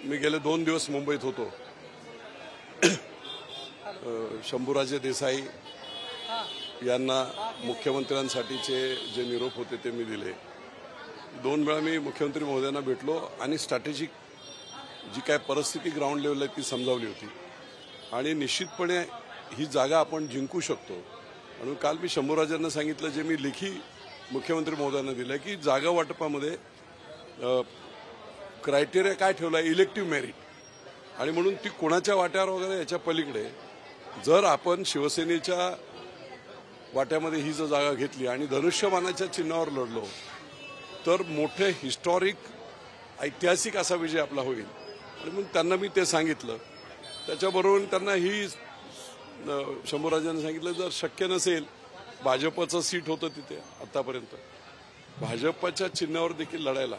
मी गेले 2 दिवस मुंबईत होतो। शंभूराजे देसाई यांना मुख्यमंत्र्यांसाठीचे जे निरोप होते ते मी दिले। 2 वेळा मी मुख्यमंत्री महोदयांना भेटलो आणि स्ट्रॅटेजिक जी काय परिस्थिती ग्राउंड लेवलला ती समजावली होती आणि निश्चितपणे ही जागा आपण जिंकू शकतो। म्हणून काल मी शंभूराजांना सांगितलं, जे मी लेखी मुख्यमंत्री महोदयांना दिलं की जागा वाटपामध्ये क्रायटेरिया काय ठेवला, इलेक्टिव्ह मेरिट, आणि म्हणून ती कोणाच्या वाट्यावर वगैरे याच्या पलीकडे जर आपण शिवसेनेच्या वाट्यामध्ये ही जर जागा घेतली आणि धनुष्यबाणाच्या चिन्हावर लढलो तर मोठे हिस्टॉरिक ऐतिहासिक असा विजय आपला होईल। आणि म्हणून त्यांना मी ते सांगितलं। त्याच्याबरोबर त्यांना ही शंभूराजांनी सांगितलं, जर शक्य नसेल, भाजपचं सीट होतं तिथे आतापर्यंत, भाजपच्या चिन्हावर देखील लढायला,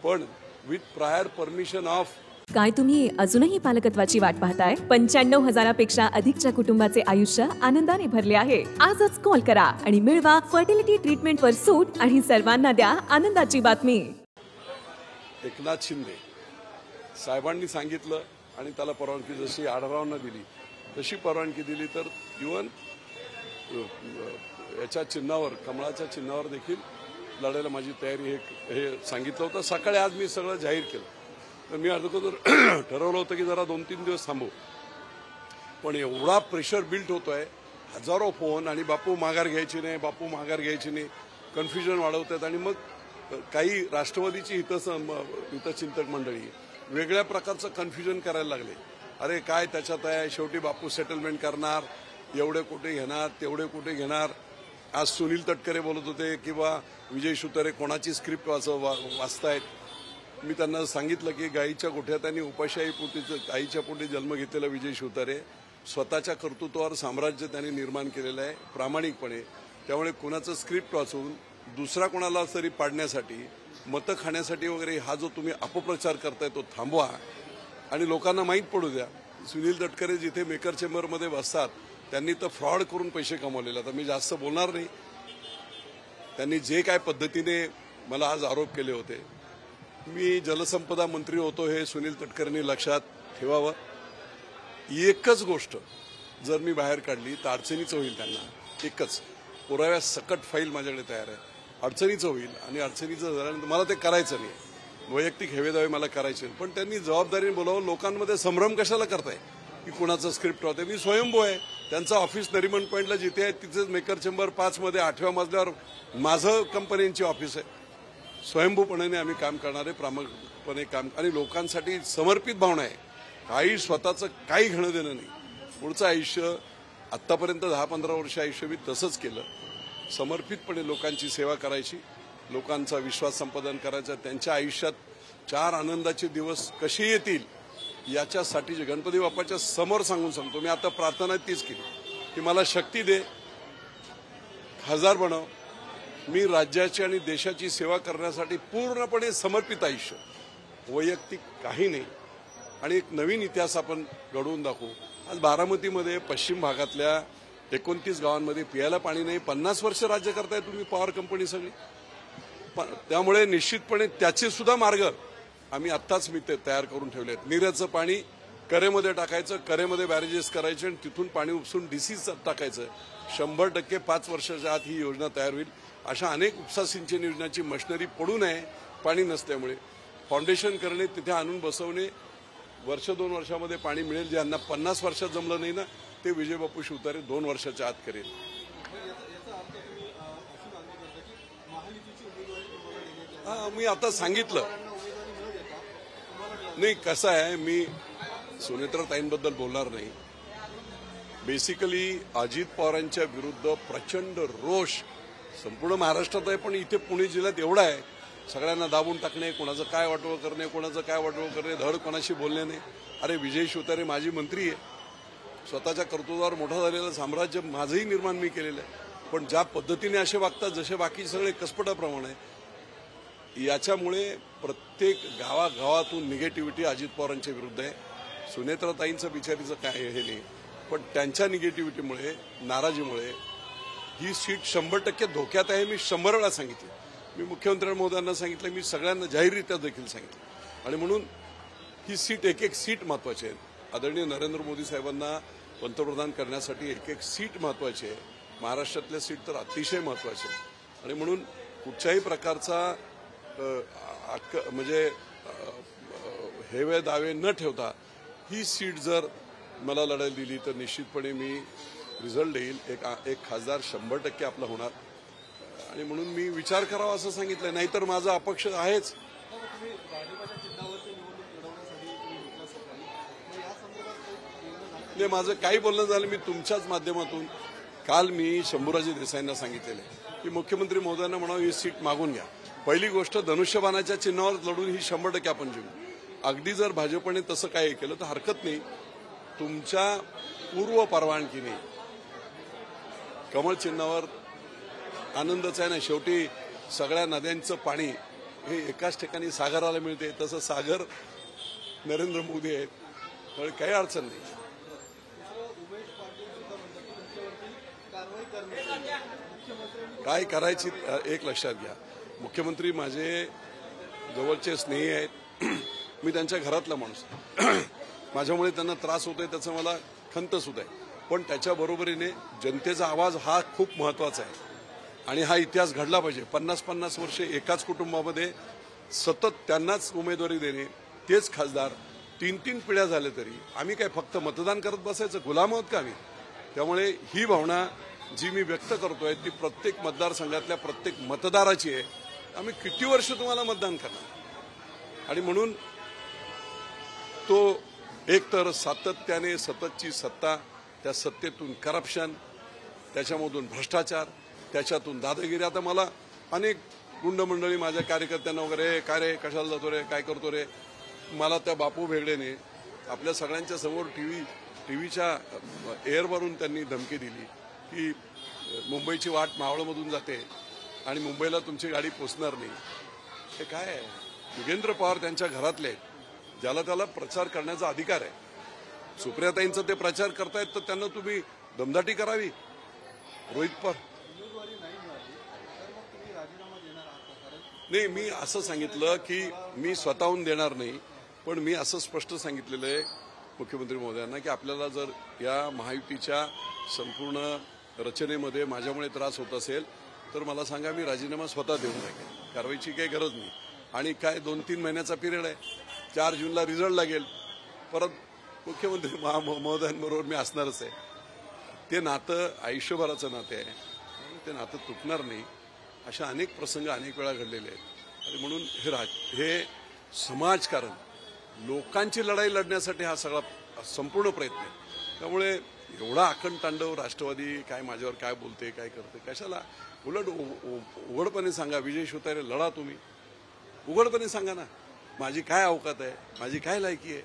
पण विथ प्रायर परमिशन ऑफ। काय तुम्ही अजूनही पालकत्वाची वाट पाहताय? 95,000पेक्षा अधिकच्या कुटुंबाचे आयुष्य आनंदाने भरले आहे। आजच कॉल करा आणि मिळवा फर्टिलिटी ट्रीटमेंटवर सूट आणि सर्वांना द्या आनंदाची बातमी। एकनाथ शिंदे साहेबांनी सांगितलं आणि त्याला परवानगी जशी आढावांना दिली तशी परवानगी दिली, तर इव्हन याच्या चिन्हावर, कमळाच्या चिन्हावर देखील लढायला माझी तयारी हे सांगितलं होतं। सकाळी आज मी सगळं जाहीर केलं। तर मी अगोदर ठरवलं होतं की जरा 2-3 दिवस थांबू, पण एवढा प्रेशर बिल्ट होतोय, हजारो फोन, आणि बापू माघार घ्यायची नाही, बापू माघार घ्यायची नाही, कन्फ्युजन वाढवतात। आणि मग काही राष्ट्रवादीची हितचिंतक मंडळी वेगळ्या प्रकारचं कन्फ्युजन करायला लागले। अरे काय त्याच्यात आहे, शेवटी बापू सेटलमेंट करणार, एवढे कुठे घेणार, तेवढे कुठे घेणार। आज सुनील तटकरे बोलत होते किंवा विजय शिवतारे कोणाची स्क्रिप्ट वाचतायत। मी त्यांना सांगितलं की गाईच्या गोठ्यात आणि उपाशाहीपोटी गाईच्या पोटी जन्म घेतलेला विजय शिवतारे स्वतःच्या कर्तृत्वावर साम्राज्य त्यांनी निर्माण केलेलं आहे प्रामाणिकपणे। त्यामुळे कोणाचं स्क्रिप्ट वाचून दुसरा कोणाला तरी पाडण्यासाठी, मतं खाण्यासाठी वगैरे हा जो तुम्ही अपप्रचार करताय तो थांबवा आणि लोकांना माहीत पडू द्या। सुनील तटकरे जिथे मेकर चेंबरमध्ये बसतात त्यांनी तर फ्रॉड करून पैसे कमवलेले। आता मी जास्त बोलणार नाही। त्यांनी जे काय पद्धतीने मला आज आरोप केले होते, मी जलसंपदा मंत्री होतो हे सुनील तटकरेंनी लक्षात ठेवावं। एकच गोष्ट जर मी बाहेर काढली तर अडचणीचं होईल त्यांना। एकच पुराव्या सकट फाईल माझ्याकडे तयार आहे, अडचणीचं होईल आणि अडचणीचं झाल्यानंतर मला ते करायचं नाही। वैयक्तिक हेवेदावे मला करायचे, पण त्यांनी जबाबदारीने बोलावं। लोकांमध्ये संभ्रम कशाला करताय की कुणाचं स्क्रिप्ट होतं? मी स्वयंभू आहे। त्यांचं ऑफिस नरिमन पॉईंटला जिथे आहे तिथेच मेकर चेंबर 5 मध्ये 8व्या मजल्यावर माझं कंपनीची ऑफिस आहे। स्वयंभूपणे आम्ही काम करणारे, प्रामाणिकपणे काम, आणि लोकांसाठी समर्पित भावना आहे। काही स्वतःचं काही घेणं देणं नाही। पुढचं आयुष्य, आत्तापर्यंत 10-15 वर्ष आयुष्य मी तसंच केलं। समर्पितपणे लोकांची सेवा करायची, लोकांचा विश्वास संपादन करायचा, त्यांच्या आयुष्यात 4 आनंदाचे दिवस कसे येतील याच्यासाठी गणपती बाप्पाच्या समोर सांगून सांगतो। मी आता प्रार्थना तीच केली की मला शक्ती दे, खासदार बनव, मी राज्याची आणि देशाची सेवा करण्यासाठी पूर्णपणे समर्पित आयुष्य, वैयक्तिक काही नाही, आणि एक नवीन इतिहास आपण घडवून दाखवू। आज बारामतीमध्ये पश्चिम भागातल्या 29 गावांमध्ये पियाला पाणी नाही। 50 वर्ष राज्य करताय तुम्ही, पॉवर कंपनी सगळी। त्यामुळे निश्चितपणे त्याचे सुद्धा मार्ग आम्ही आत्ताच मी ते तयार करून ठेवले आहेत। नीराचं पाणी करेमध्ये टाकायचं, करेमध्ये बॅरेजेस करायचे आणि तिथून पाणी उपसून डीसी टाकायचं। 100% 5 वर्षाच्या आत ही योजना तयार होईल। अशा अनेक उपसा सिंचन योजनांची मशिनरी पडू नये पाणी नसल्यामुळे, फाउंडेशन करणे, तिथे आणून बसवणे, 1-2 वर्षामध्ये पाणी मिळेल। ज्यांना 50 वर्षात जमलं नाही ना, ते विजय बापू शिवतारे 2 वर्षाच्या आत करेल। मी आता सांगितलं नाही, कसं आहे, मी सुनेत्राताईंबद्दल बोलणार नाही। बेसिकली अजित पवारांच्या विरुद्ध प्रचंड रोष संपूर्ण महाराष्ट्रात आहे, पण इथे पुणे जिल्ह्यात एवढा आहे, सगळ्यांना दाबून टाकणे, कोणाचं काय वाटोळं करणे, कोणाचं काय वाटोळं करणे, धड कोणाशी बोलणे नाही। अरे विजय शिवतारे माझी मंत्री आहे, स्वतःच्या कर्तृत्वावर मोठा झालेलं साम्राज्य माझंही निर्माण मी केलेलं आहे, पण ज्या पद्धतीने असे वागतात जसे बाकी सगळे कसपटाप्रमाणे, याच्यामुळे प्रत्येक गावागावातून निगेटिव्हिटी अजित पवारांच्या विरुद्ध आहे। सुनेत्राताईंचं बिचारीचं काय हे नाही, पण त्यांच्या निगेटिव्हिटीमुळे, नाराजीमुळे ही सीट 100% धोक्यात आहे। मी 100 वेळा सांगितलं, मी मुख्यमंत्री महोदयांना सांगितलं, मी सगळ्यांना जाहीररित्या देखील सांगितलं, आणि म्हणून ही सीट एक एक सीट महत्वाची आहे. आदरणीय नरेंद्र मोदी साहेबांना पंतप्रधान करण्यासाठी एक एक सीट महत्वाची आहे. महाराष्ट्रातल्या सीट तर अतिशय महत्वाची आहे आणि म्हणून कुठच्याही प्रकारचा म्हणजे हेवे दावे न ठेवता ही सीट जर मला लढायला दिली तर निश्चितपणे मी रिझल्ट देईल. एक खासदार 100% आपला होणार आणि म्हणून मी विचार करावा असं सांगितलं. नाहीतर माझा अपक्ष आहेच. नाही, माझं काही बोलणं झालं मी तुमच्याच माध्यमातून काल मी शंभूराजे देसाईंना सांगितलेलं आहे की मुख्यमंत्री महोदयांना म्हणावं ही सीट मागून घ्या. पहिली गोष्ट धनुष्यबाणाच्या चिन्हावर लढून ही 100% आपण जिंकू. अगदी जर भाजपने तसं काही केलं तर हरकत नाही. तुमच्या पूर्व परवानगीने कमळ चिन्हावर आनंदच आहे ना. शेवटी सगळ्या नद्यांचं पाणी हे एकाच ठिकाणी सागराला मिळते. तसं सागर नरेंद्र मोदी आहेत, त्यामुळे काही अडचण नाही. काय करायची एक लक्षात घ्या. मुख्यमंत्री माझे जवळचे स्नेही आहेत. मी त्यांच्या घरातला माणूस. माझ्यामुळे त्यांना त्रास होतोय त्याचं मला खंत सुद्धा आहे. पण त्याच्याबरोबरीने जनतेचा आवाज हा खूप महत्वाचा आहे आणि हा इतिहास घडला पाहिजे. 50-50 वर्षे एकाच कुटुंबामध्ये सतत त्यांनाच उमेदवारी देणे, तेच खासदार 3-3 पिढ्या झाल्या तरी आम्ही काय फक्त मतदान करत बसायचं, गुलाम आहोत का आम्ही? त्यामुळे ही भावना जी मी व्यक्त करतोय ती प्रत्येक मतदारसंघातल्या प्रत्येक मतदाराची आहे. आम्ही किती वर्ष तुम्हाला मतदान करणार आणि म्हणून तो एक तर सातत्याने सततची सत्ता, त्या सत्तेतून करप्शन, त्याच्यामधून भ्रष्टाचार, त्याच्यातून दादागिरी. आता मला अनेक गुंड मंडळी माझ्या कार्यकर्त्यांना वगैरे काय रे कशाला जातो रे काय करतो रे. मला त्या बापू भेगडेने आपल्या सगळ्यांच्या समोर टीव्हीच्या एअरवरून त्यांनी धमकी दिली की मुंबईची वाट मावळमधून जाते आणि मुंबईला तुमची गाडी पोचणार नाही. हे काय आहे? योगेंद्र पवार त्यांच्या घरातले आहेत, ज्याला त्याला प्रचार करण्याचा अधिकार आहे. सुप्रियाताईंचा ते प्रचार करतायत तर त्यांना तुम्ही दमदाटी करावी. रोहित पवार नाही, मी असं सांगितलं की मी स्वतःहून देणार नाही, पण मी असं स्पष्ट सांगितलेलं आहे मुख्यमंत्री महोदयांना की आपल्याला जर या महायुतीच्या संपूर्ण रचनेमध्ये माझ्यामुळे त्रास होत असेल तर मला सांगा, मी राजीनामा स्वतः देऊन टाकेन. कारवाईची काही गरज नाही. आणि काय 2-3 महिन्याचा पिरियड आहे. 4 जूनला रिझल्ट लागेल. परत मुख्यमंत्री महोदयांबरोबर मी असणारच आहे. ते नातं आयुष्यभराचं नातं आहे, ते नातं तुटणार नाही. अशा अनेक प्रसंग अनेक वेळा घडलेले आहेत आणि म्हणून हे समाजकारण, लोकांची लढाई लढण्यासाठी हा सगळा संपूर्ण प्रयत्न आहे. त्यामुळे एवढा अखंड तांडव राष्ट्रवादी काय माझ्यावर काय बोलते काय करते कशाला. उलट उघडपणे सांगा, विजय शिवतारे लढा तुम्ही. उघडपणे सांगा ना माझी काय अवकात आहे, माझी काय लायकी आहे.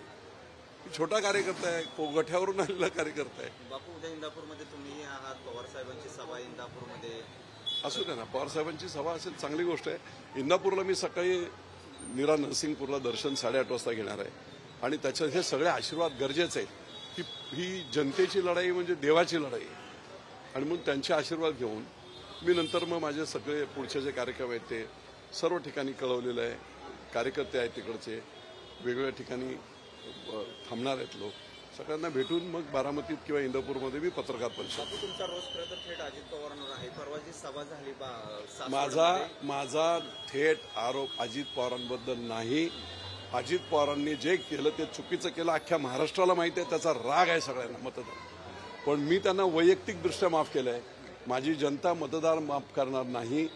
छोटा कार्यकर्ता आहे, गठ्यावरून आलेला कार्यकर्ता आहे. बापू उद्या इंदापूरमध्ये तुम्ही आहात, पवार साहेबांची सभा इंदापूरमध्ये असू द्या ना. पवार साहेबांची सभा असेल चांगली गोष्ट आहे. इंदापूरला मी सकाळी नीरा नरसिंगपूरला दर्शन 8:30 वाजता घेणार आहे आणि त्याच्यात हे सगळे आशीर्वाद गरजेचे आहेत. ही जनतेची लढाई म्हणजे देवाची लढाई आहे आणि म्हणून त्यांचे आशीर्वाद घेऊन मी नंतर मग माझे सगळे पुढचे जे कार्यक्रम आहेत ते सर्व ठिकाणी कळवलेलं आहे. कार्यकर्ते आहेत तिकडचे, वेगवेगळ्या ठिकाणी थांबणार आहेत लोक. सगळ्यांना भेटून मग बारामतीत किंवा इंदापूरमध्ये मी पत्रकार परिषद. तुमचा रोज खरं तर थेट अजित पवारांवर आहे. परवा जी सभा झाली माझा थेट आरोप अजित पवारांबद्दल नाही. अजित पवारांनी जे केलं ते चुकीचं केलं, अख्ख्या महाराष्ट्राला माहिती आहे. त्याचा राग आहे सगळ्यांना मतदार. पण मी त्यांना वैयक्तिकदृष्ट्या माफ केलंय. माझी जनता मतदार माफ करणार नाही,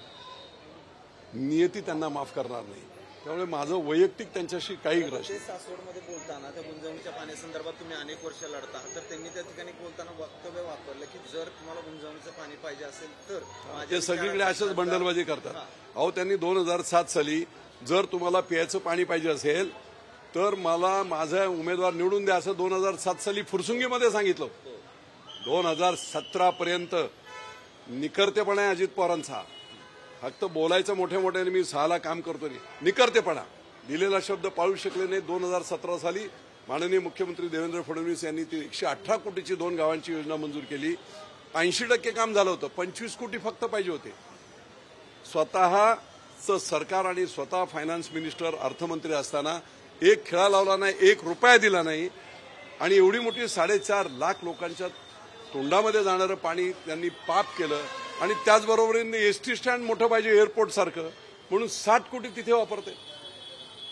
नियती त्यांना माफ करणार नाही. त्यामुळे माझं वैयक्तिक त्यांच्याशी काही ग्रज. सासवडमध्ये बोलताना त्या गुंजवणीच्या पाण्यासंदर्भात तुम्ही अनेक वर्ष लढता, तर त्यांनी त्या ठिकाणी बोलताना वक्तव्य वापरलं की जर तुम्हाला गुंजवणीचं पाणी पाहिजे असेल तर ते सगळीकडे अशाच बंडलबाजी करतात. अहो, त्यांनी 2007 साली जर तुम्हाला प्यायचं पाणी पाहिजे असेल तर मला माझा उमेदवार निवडून द्या असं 2007 साली फुरसुंगीमध्ये सांगितलं. 2017 पर्यंत निकर्तेपणा आहे अजित पवारांचा. फक्त बोलायचं मोठ्या मोठ्याने मी 6ला काम करतो नाही, निकर्तेपणा. दिलेला शब्द पाळू शकले नाही. 2017 साली माननीय मुख्यमंत्री देवेंद्र फडणवीस यांनी ती 118 कोटीची 2 गावांची योजना मंजूर केली. 80% काम झालं होतं. 25 कोटी फक्त पाहिजे होते. स्वतःचं सरकार आणि स्वतः फायनान्स मिनिस्टर अर्थमंत्री असताना एक खेळा लावला नाही, 1 रुपया दिला नाही आणि एवढी मोठी 4.5 लाख लोकांच्या तोंडामध्ये जाणारं पाणी त्यांनी पाप केलं आणि त्याचबरोबरीने एसटी स्टँड मोठं पाहिजे एअरपोर्ट सारखं म्हणून 60 कोटी तिथे वापरते.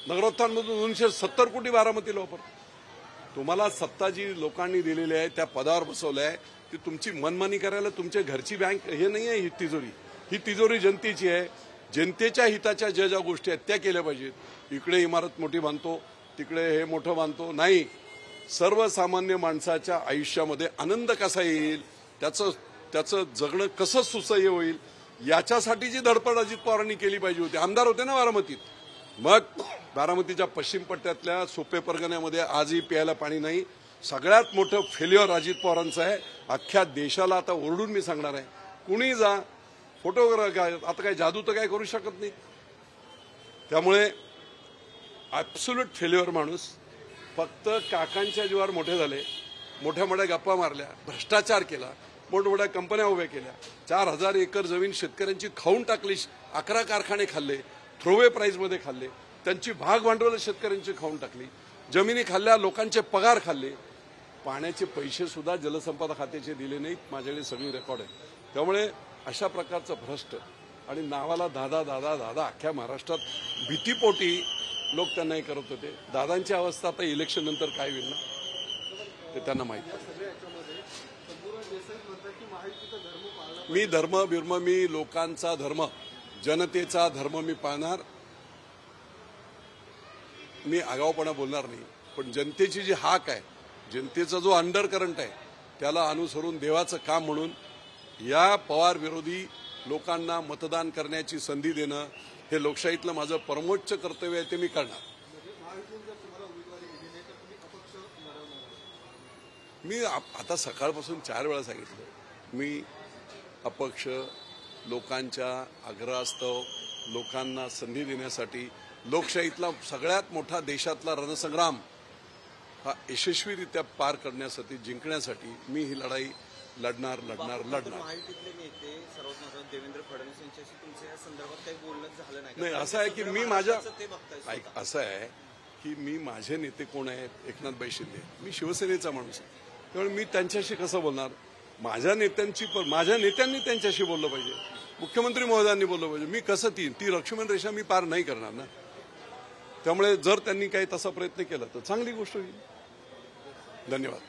नगरोत्थानमधून 270 कोटी बारामतीला वापरते. तुम्हाला सत्ता जी लोकांनी दिलेली आहे त्या पदावर बसवलं आहे ती तुमची मनमानी करायला तुमच्या घरची बँक हे नाही आहे. ही तिजोरी जनतेची आहे. जनतेच्या हिताच्या ज्या ज्या गोष्टी आहेत त्या केल्या पाहिजेत. इकडे इमारत मोठी बांधतो, तिकडे हे मोठं बांधतो नाही. सर्वसामान्य माणसाच्या आयुष्यामध्ये आनंद कसा येईल, त्याचं जगणं कसं सुसह्य होईल याच्यासाठी जी धडपड अजित पवारांनी केली पाहिजे होती. आमदार होते ना बारामतीत. मग बारामतीच्या पश्चिम पट्ट्यातल्या सोपे परगण्यामध्ये आजही प्यायला पाणी नाही. सगळ्यात मोठं फेल्युअर अजित पवारांचं आहे. अख्ख्या देशाला आता ओरडून मी सांगणार आहे, कुणी जा फोटोग्राफ आता काय जादू तर काय करू शकत नाही. त्यामुळे ॲब्सोल्यूट फेल्युअर माणूस. फक्त काकांच्या जीवावर मोठे झाले, मोठ्या मोठ्या गप्पा मारल्या, भ्रष्टाचार केला, मोठमोठ्या कंपन्या उभ्या केल्या, 4000 एकर जमीन शेतकऱ्यांची खाऊन टाकली, 11 कारखाने खाल्ले, थ्रोवे प्राईजमध्ये खाल्ले, त्यांची भाग भांडवल शेतकऱ्यांची खाऊन टाकली, जमिनी खाल्ल्या, लोकांचे पगार खाल्ले, पाण्याचे पैसे सुद्धा जलसंपदा खात्याचे दिले नाहीत. माझ्याकडे सगळी रेकॉर्ड आहे. त्यामुळे अशा प्रकारचं भ्रष्ट आणि नावाला दादा दादा दादा अख्ख्या महाराष्ट्रात भीतीपोटी लोक त्यांना हे करत होते. दादांची अवस्था आता इलेक्शन नंतर काय होईल ना ते त्यांना माहित. मी धर्म मी लोकांचा धर्म, जनतेचा धर्म मी पाळणार. मी आगाऊपणा बोलणार नाही. पण जनतेची जी हाक आहे, जनतेचा जो अंडर करंट आहे त्याला अनुसरून देवाचं काम म्हणून या पवार विरोधी लोकांना मतदान करण्याची संधी देणं हे लोकशाहीतलं माझं परमोच्च कर्तव्य आहे. ते मी करणार. मी आता सकाळपासून 4 वेळा सांगितलं, मी अपक्ष लोकांच्या आग्रहास्तव लोकांना संधी देण्यासाठी लोकशाहीतला सगळ्यात मोठा देशातला रणसंग्राम हा यशस्वीरित्या पार करण्यासाठी जिंकण्यासाठी मी ही लढाई लढणार. महायुतीतले नेते सर्वात महत्त्वाचे देवेंद्र फडणवीस यांच्याशी तुमचं या संदर्भात काही बोलणं झालं नाही. असं आहे की मी माझ्या असं आहे की मी माझे नेते कोण आहेत, एकनाथभाई शिंदे. मी शिवसेनेचा माणूस आहे. त्यामुळे मी त्यांच्याशी कसं बोलणार. माझ्या नेत्यांनी त्यांच्याशी बोललं पाहिजे, मुख्यमंत्री महोदयांनी बोललं पाहिजे. मी कसं ती लक्ष्मण रेषा मी पार नाही करणार ना. त्यामुळे जर त्यांनी काही तसा प्रयत्न केला तर चांगली गोष्ट होईल. धन्यवाद.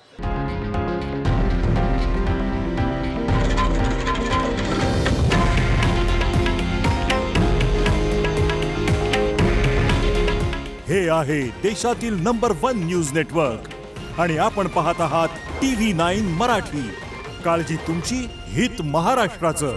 हे आहे देशातील नंबर 1 न्यूज नेटवर्क आणि आपण पाहत आहात TV9 मराठी. काळजी तुमची, हित महाराष्ट्राचं.